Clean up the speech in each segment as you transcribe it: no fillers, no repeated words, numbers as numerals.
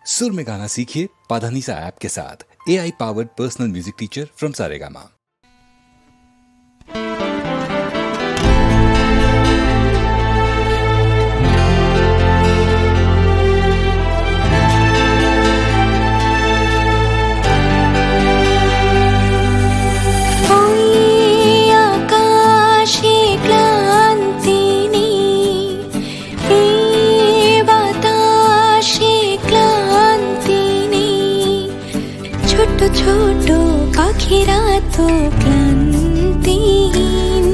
सुर में गाना सीखिए पाधानीसा ऐप के साथ। AI powered personal music teacher from Saregama. ছোট পাখিরা তো ক্লান্তিহীন,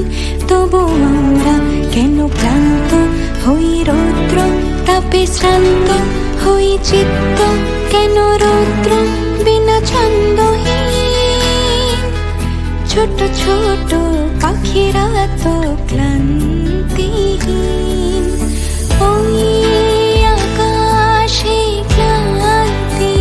তবু আমরা কেন ক্লান্ত হই? রৌদ্র তাপে শ্রান্ত হই চিত্ত, কেন রৌদ্র বিনা ছন্দহীন? ছোট ছোট পাখিরা তো ক্লান্তিহীন। ওই আকাশে ক্লান্তি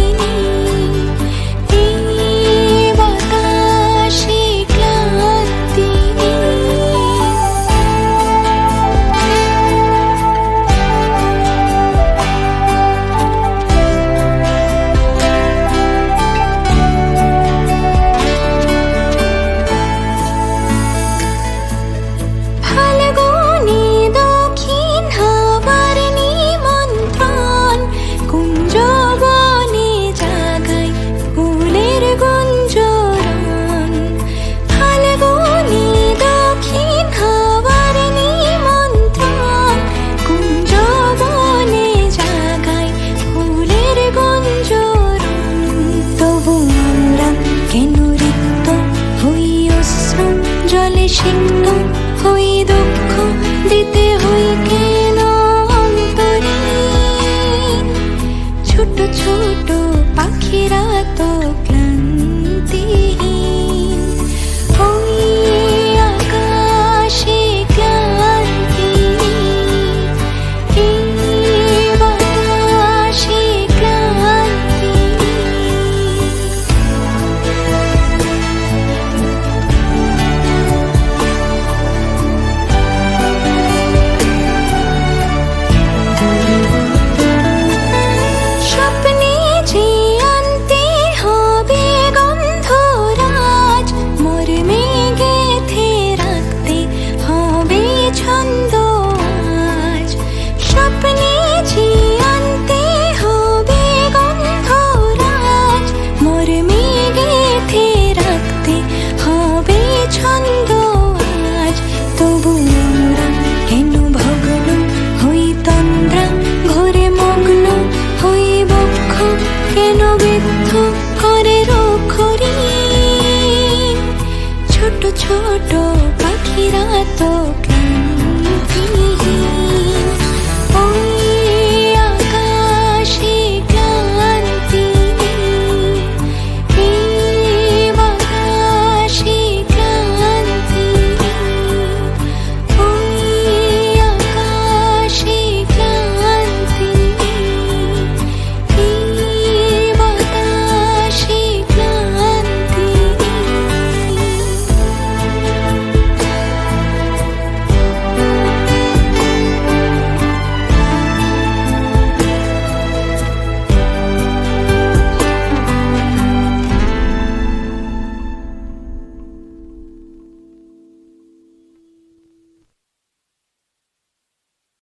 সিক্ত হই, দুঃখ দিতে হই কেন অন্তরীণ? ছোট ছোট পাখিরা তো ক্লান্তিহীন। ওই আকাশে ক্লান্তি, এই বাতাসে ক্লান্তি। ছোট ছোট পাখিরা তো ক্লান্তি।